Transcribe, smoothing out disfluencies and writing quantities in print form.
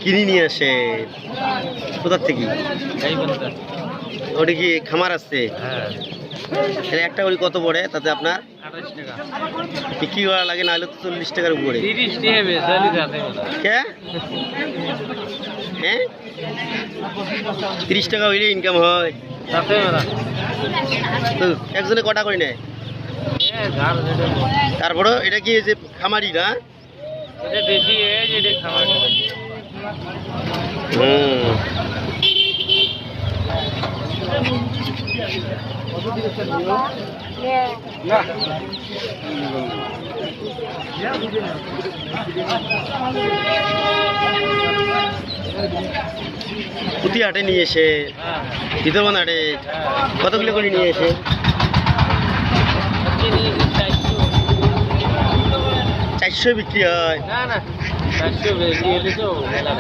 কিনে নিয়ে আসে কোথার থেকে? ওটা কি খামার আছে? একটা ওই কত পড়ে তাতে আপনার? 28 টাকা বিক্রি করা লাগে, নাহলে তো 40 টাকার উপরে। 30 টাকা হ্যাঁ 30 টাকা হইলে ইনকাম হয়। তো একজনে কটা করে নেয়? তারপরে এটা কি যে খামারি না? পুঁতি হাটে নিয়ে এসে ভিতরবন হাটে কত কিলো করে নিয়ে এসে? 400 বিক্রি হয়? না না 400 বেশি হলে তো মেলা